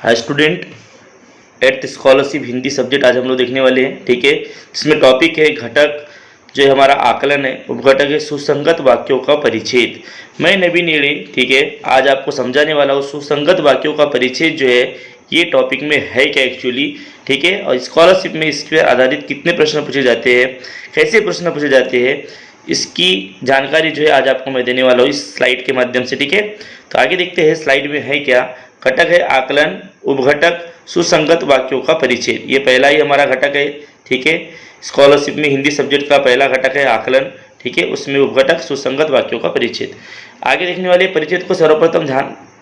Hi student, at scholarship Hindi subject आज हम लोग देखने वाले हैं। ठीक है, जिसमें टॉपिक है घटक जो है हमारा आकलन है, उपघटक है सुसंगत वाक्यों का परिच्छेद। मैं नवीन नेड़े, ठीक है, आज आपको समझाने वाला हूँ सुसंगत वाक्यों का परिच्छेद जो है ये टॉपिक में है क्या एक्चुअली। ठीक है, और स्कॉलरशिप में इस पर आधारित कितने प्रश्न पूछे जाते हैं, कैसे प्रश्न पूछे जाते हैं, इसकी जानकारी जो है आज आपको मैं देने वाला हूँ इस स्लाइड के माध्यम से। ठीक है, तो आगे देखते हैं स्लाइड में है क्या। घटक है आकलन, उपघटक सुसंगत वाक्यों का परिच्छेद। ये पहला ही हमारा घटक है। ठीक है, स्कॉलरशिप में हिंदी सब्जेक्ट का पहला घटक है आकलन। ठीक है, उसमें उपघटक सुसंगत वाक्यों का परिच्छेद। आगे देखने वाले परिच्छेद को सर्वप्रथम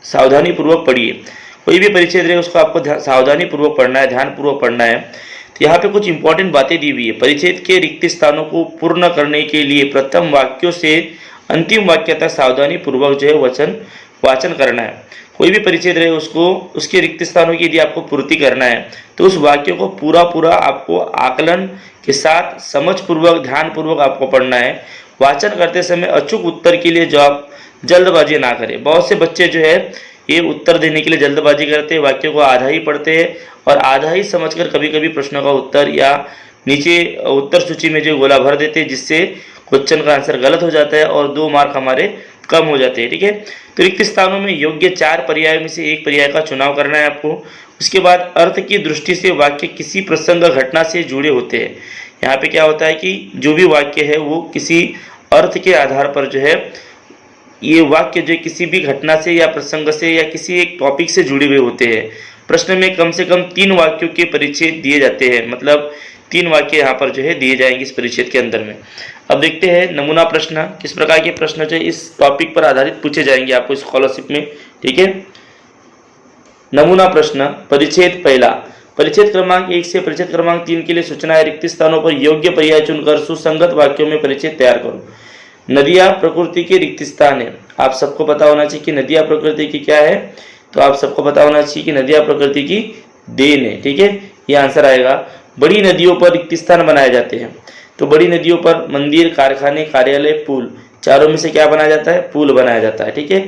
सावधानी पूर्वक पढ़िए। कोई भी परिच्छेद रहे उसको आपको सावधानी पूर्वक पढ़ना है, ध्यान पूर्वक पढ़ना है। तो यहाँ पे कुछ इंपॉर्टेंट बातें दी हुई है। परिच्छेद के रिक्त स्थानों को पूर्ण करने के लिए प्रथम वाक्यों से अंतिम वाक्य तक सावधानी पूर्वक जो है वाचन करना है। कोई भी परिच्छेद रहे उसको उसके रिक्त स्थानों की यदि आपको पूर्ति करना है तो उस वाक्य को पूरा आपको आकलन के साथ समझपूर्वक ध्यानपूर्वक आपको पढ़ना है। वाचन करते समय अचूक उत्तर के लिए जो आप जल्दबाजी ना करें। बहुत से बच्चे जो है ये उत्तर देने के लिए जल्दबाजी करते हैं, वाक्य को आधा ही पढ़ते हैं और आधा ही समझकर कभी कभी प्रश्नों का उत्तर या नीचे उत्तर सूची में जो गोला भर देते हैं, जिससे क्वेश्चन का आंसर गलत हो जाता है और 2 मार्क हमारे कम हो जाते हैं। ठीक है, तो रिक्त स्थानों में योग्य 4 पर्याय में से एक पर्याय का चुनाव करना है आपको। उसके बाद अर्थ की दृष्टि से वाक्य किसी प्रसंग घटना से जुड़े होते हैं। यहाँ पे क्या होता है कि जो भी वाक्य है वो किसी अर्थ के आधार पर जो है ये वाक्य जो किसी भी घटना से या प्रसंग से या किसी एक टॉपिक से जुड़े हुए होते हैं। प्रश्न में कम से कम 3 वाक्यों के परिच्छेद दिए जाते हैं, मतलब 3 वाक्य यहाँ पर जो है दिए जाएंगे इस परिच्छेद के अंदर में। अब देखते हैं नमूना प्रश्न, किस प्रकार के प्रश्न जो इस टॉपिक पर आधारित पूछे जाएंगे आपको स्कॉलरशिप में। ठीक है, नमूना प्रश्न परिच्छेद पहला। परिच्छेद क्रमांक 1 से परिच्छेद क्रमांक 3 के लिए सूचना है। रिक्त स्थानों पर योग्य पर्याय चुनकर सुसंगत वाक्यों में परिच्छेद तैयार करो। नदियाँ प्रकृति के रिक्त स्थान है। आप सबको पता होना चाहिए कि नदियाँ प्रकृति की क्या है, तो आप सबको पता होना चाहिए कि नदियाँ प्रकृति की देन है। ठीक है, ये आंसर आएगा। बड़ी नदियों पर रिक्त स्थान बनाए जाते हैं, तो बड़ी नदियों पर मंदिर, कारखाने, कार्यालय, पुल, चारों में से क्या बनाया जाता है? पुल बनाया जाता है। ठीक है,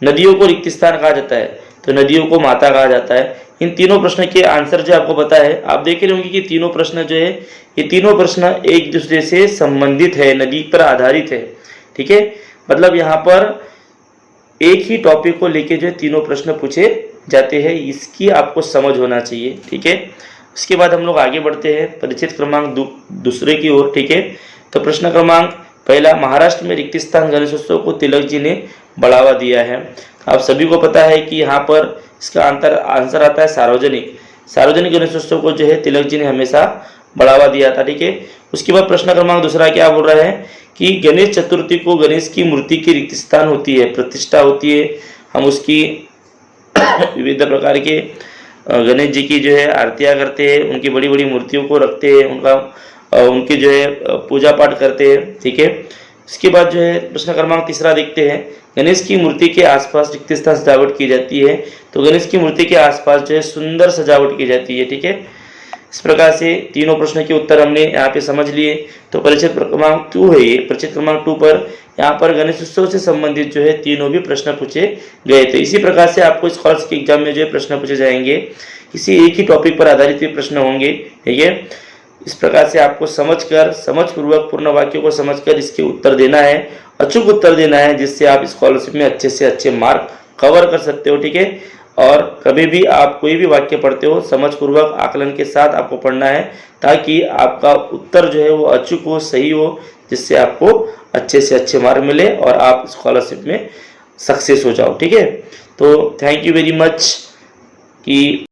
नदियों को रिक्त स्थान कहा जाता है, तो नदियों को माता कहा जाता है। इन तीनों प्रश्न के आंसर जो आपको पता है, आप देख रहे होंगे कि तीनों प्रश्न जो है ये तीनों प्रश्न एक दूसरे से संबंधित है, नदी पर आधारित है। ठीक है, मतलब यहाँ पर एक ही टॉपिक को लेके जो तीनों प्रश्न पूछे जाते हैं, इसकी आपको समझ होना चाहिए। ठीक है, उसके बाद हम लोग आगे बढ़ते हैं परिच्छेद क्रमांक दूसरे की ओर। ठीक है, तो प्रश्न क्रमांक पहला, महाराष्ट्र में रिक्त स्थान गणेशोत्सव को तिलक जी ने बढ़ावा दिया है। आप सभी को पता है कि यहाँ पर इसका आंसर आता है सार्वजनिक गणेशोत्सव को जो है तिलक जी ने हमेशा बढ़ावा दिया था। ठीक है, उसके बाद प्रश्न क्रमांक दूसरा क्या बोल रहा है कि गणेश चतुर्थी को गणेश की मूर्ति की रिक्त स्थान होती है, प्रतिष्ठा होती है। हम उसकी विविध प्रकार के गणेश जी की जो है आरतियाँ करते हैं, उनकी बड़ी बड़ी मूर्तियों को रखते हैं, उनकी जो है पूजा पाठ करते हैं। ठीक है, इसके बाद जो है प्रश्न क्रमांक तीसरा देखते हैं। गणेश की मूर्ति के आसपास रिक्त स्थान सजावट की जाती है, तो गणेश की मूर्ति के आसपास जो है सुंदर सजावट की जाती है। ठीक है, इस प्रकार से तीनों प्रश्न के उत्तर हमने यहाँ पे समझ लिए। तो परिच्छेद क्रमांक 2 है ये। परिच्छेद क्रमांक 2 पर यहाँ पर गणेश उत्सव से संबंधित जो है तीनों भी प्रश्न पूछे गए थे। इसी प्रकार से आपको स्कॉलरशिप के एग्जाम में जो है प्रश्न पूछे जाएंगे, किसी एक ही टॉपिक पर आधारित भी प्रश्न होंगे। ठीक है, इस प्रकार से आपको समझपूर्वक पूर्ण वाक्यों को समझकर इसके उत्तर देना है, अचूक उत्तर देना है, जिससे आप स्कॉलरशिप में अच्छे से अच्छे मार्क कवर कर सकते हो। ठीक है, और कभी भी आप कोई भी वाक्य पढ़ते हो समझपूर्वक आकलन के साथ आपको पढ़ना है, ताकि आपका उत्तर जो है वो अचूक हो, सही हो, जिससे आपको अच्छे से अच्छे मार्क मिले और आप स्कॉलरशिप में सक्सेस हो जाओ। ठीक है, तो थैंक यू वेरी मच कि